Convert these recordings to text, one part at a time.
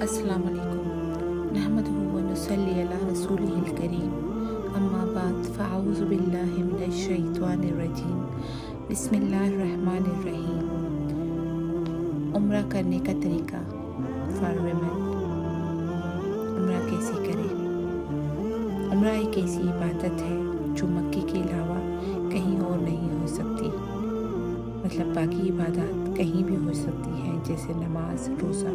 अस्सलाम वालेकुम नहमदुहु व नुसल्ली अला रसूलिहिल करीम अम्मा बाद फ़अऊज़ु बिल्लाहि मिनश शैतानिर रजीम बिस्मिल्लाहिर रहमानिर रहीम। उम्रा करने का तरीका फॉर वुमेन। उम्रा कैसे करें? उम्रा एक ऐसी इबादत है जो मक्के के अलावा कहीं और नहीं हो सकती। मतलब बाकी इबादत कहीं भी हो सकती हैं, जैसे नमाज, रोज़ा।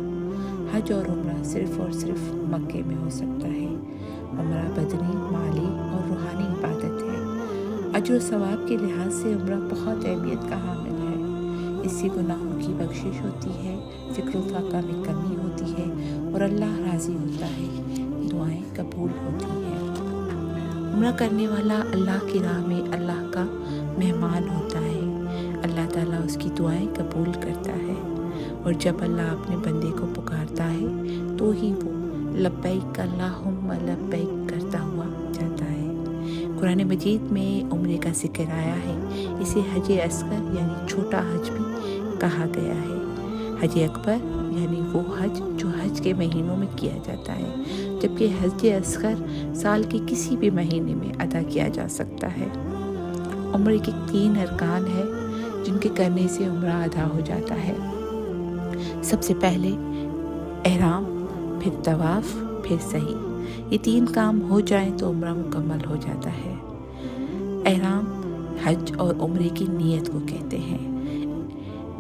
हज और उम्रा सिर्फ़ और सिर्फ मक्के में हो सकता है। उम्रा बदनी, माली और रूहानी इबादत है। अजर सवाब के लिहाज से उम्रा बहुत अहमियत का हामिल है। इससे गुनाहों की बख्शिश होती है, फ़िक्र व फाक़ा में कमी होती है और अल्लाह राज़ी होता है, दुआएं कबूल होती हैं। उम्रा करने वाला अल्लाह की राह में अल्लाह का मेहमान होता है। अल्लाह ताला उसकी दुआएं कबूल करता है और जब अल्लाह अपने बंदे को पुकारता है तो ही वो लब्बैक अल्लाहुम्मा लब्बैक करता हुआ जाता है। कुरान मजीद में उम्रे का जिक्र आया है। इसे हज असगर यानी छोटा हज भी कहा गया है। हज अकबर यानी वो हज जो हज के महीनों में किया जाता है, जबकि हज असगर साल के किसी भी महीने में अदा किया जा सकता है। उम्रे के 3 अरकान है जिनके करने से उम्रा अदा हो जाता है। सबसे पहले एहराम, फिर तवाफ़, फिर सही। ये 3 काम हो जाएं तो उम्रा मुकम्मल हो जाता है। एहराम हज और उम्रे की नीयत को कहते हैं।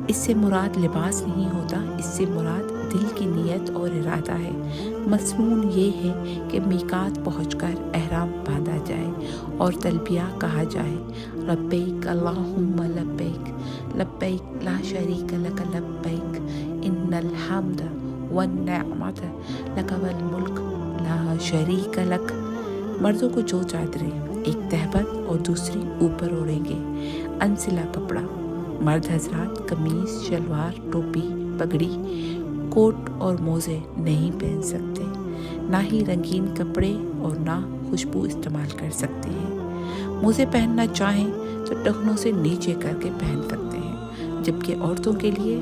इससे मुराद लिबास नहीं होता, इससे मुराद दिल की नीयत और इरादा है। मसनून ये है कि मीकात पहुंचकर एहराम बांधा जाए और तलबिया कहा जाए, लब्बैक अल्लाहुम्मा लब्बैक लब्बैक ला शरीक लक लब्बैक इन्नल हम्द वन निअमत लक वल मुल्क ला शरीक लक। मर्दों को 2 चादरें, एक तहबंद और दूसरी ऊपर ओढ़ेंगे। अनसिला कपड़ा। मर्द हजरात कमीज, शलवार, टोपी, पगड़ी, कोट और मोज़े नहीं पहन सकते। ना ही रंगीन कपड़े और ना खुशबू इस्तेमाल कर सकते हैं। मोज़े पहनना चाहें तो टखनों से नीचे करके पहन सकते हैं, जबकि औरतों के लिए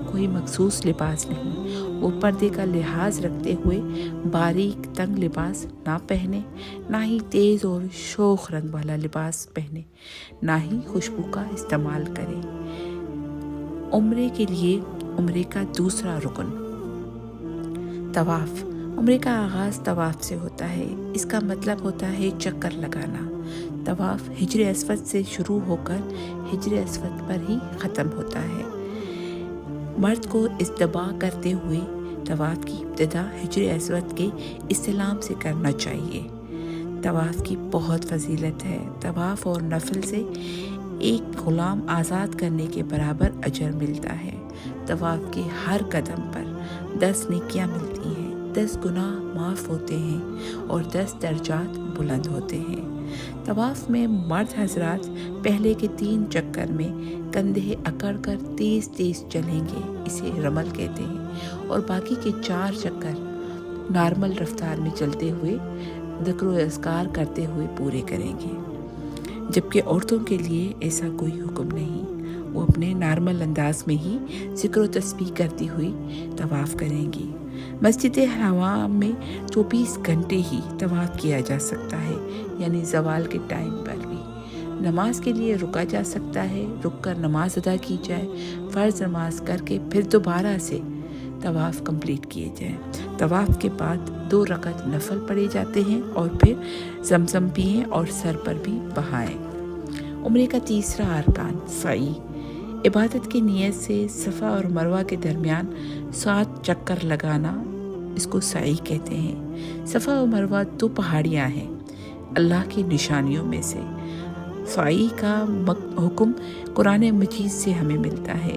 कोई मखसूस लिबास नहीं। वो पर्दे का लिहाज रखते हुए बारीक तंग लिबास ना पहने, ना ही तेज़ और शोख रंग वाला लिबास पहने, ना ही खुशबू का इस्तेमाल करें। उम्रे के लिए उम्रे का दूसरा रुकन तवाफ़। उम्रे का आगाज़ तवाफ़ से होता है। इसका मतलब होता है चक्कर लगाना। तवाफ़ हिजर अस्वद से शुरू होकर हिजर अस्वद पर ही ख़त्म होता है। मर्द को इस्तबा करते हुए तवाफ़ की इब्तिदा हिजर अस्वद के इस्लाम से करना चाहिए। तवाफ़ की बहुत फजीलत है। तवाफ़ और नफल से एक गुलाम आज़ाद करने के बराबर अजर मिलता है। तवाफ़ के हर कदम पर 10 नेकियां मिलती हैं, 10 गुनाह माफ़ होते हैं और 10 दर्जात बुलंद होते हैं। तवाफ़ में मर्द हजरात पहले के 3 चक्कर में कंधे अकड़ कर तेज़ तेज़ चलेंगे, इसे रमल कहते हैं, और बाकी के 4 चक्कर नॉर्मल रफ्तार में चलते हुए ज़िक्र व अज़कार करते हुए पूरे करेंगे। जबकि औरतों के लिए ऐसा कोई हुक्म नहीं। वो अपने नॉर्मल अंदाज में ही ज़िक्र व तस्बीह करती हुई तवाफ़ करेंगी। मस्जिद हराम में 24 घंटे ही तवाफ़ किया जा सकता है, यानी ज़वाल के टाइम पर भी। नमाज के लिए रुका जा सकता है, रुक कर नमाज अदा की जाए, फ़र्ज़ नमाज करके फिर दोबारा से तवाफ़ कंप्लीट किए जाए। तवाफ़ के बाद 2 रकअत नफल पढ़े जाते हैं और फिर ज़मज़म पिएं और सर पर भी बहाएं। उम्रे का तीसरा अरकान सई। इबादत की नीयत से सफ़ा और मरवा के दरमियान 7 चक्कर लगाना, इसको सई कहते हैं। सफ़ा और मरवा 2 पहाड़ियाँ हैं अल्लाह की निशानियों में से। सई का हुक्म कुरान मजीद से हमें मिलता है।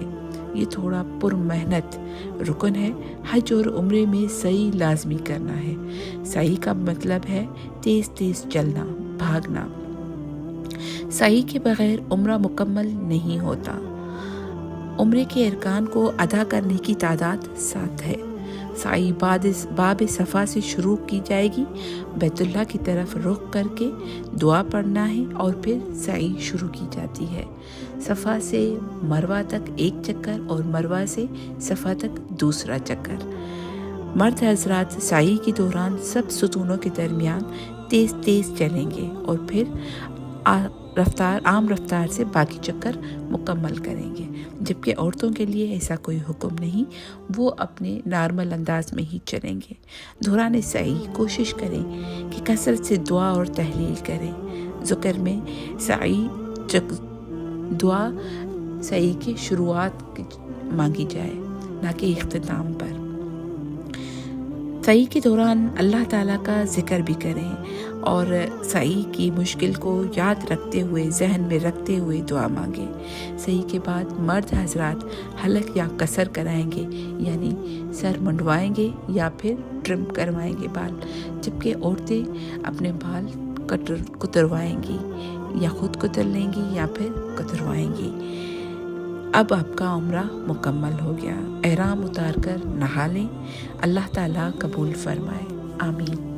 ये थोड़ा पुरमेहनत रुकन है। हज और उम्रे में सई लाजमी करना है। सई का मतलब है तेज़ तेज़ चलना, भागना। सई के बगैर उम्रा मुकम्मल नहीं होता। उम्रे के अरकान को अदा करने की तादाद 7 है। साई बाब सफ़ा से शुरू की जाएगी। बैतुल्लाह की तरफ रुख करके दुआ पढ़ना है और फिर साई शुरू की जाती है। सफ़ा से मरवा तक 1 चक्कर और मरवा से सफ़ा तक दूसरा चक्कर। मर्द हजरात साई के दौरान सब स्तूनों के दरमियान तेज़ तेज़ चलेंगे और फिर आम रफ्तार से बाकी चक्कर मुकम्मल करेंगे, जबकि औरतों के लिए ऐसा कोई हुक्म नहीं, वो अपने नॉर्मल अंदाज में ही चलेंगे। दौरान सई कोशिश करें कि कसरत से दुआ और तहलील करें। ज़िक्र में सई दुआ सई की शुरुआत मांगी जाए, ना कि इख्तिताम पर। सई के दौरान अल्लाह ताला का ज़िक्र भी करें और सई की मुश्किल को याद रखते हुए, जहन में रखते हुए दुआ मांगे। सई के बाद मर्द हजरात हलक या कसर कराएंगे, यानी सर मुंडवाएंगे या फिर ट्रिम करवाएंगे बाल, जबकि औरतें अपने बाल कुतरवाएंगी, या खुद कुतर लेंगी या फिर कुतरवाएंगी। अब आपका उम्रा मुकम्मल हो गया। एहराम उतार कर नहा लें। अल्लाह ताला कबूल फरमाए। आमीन।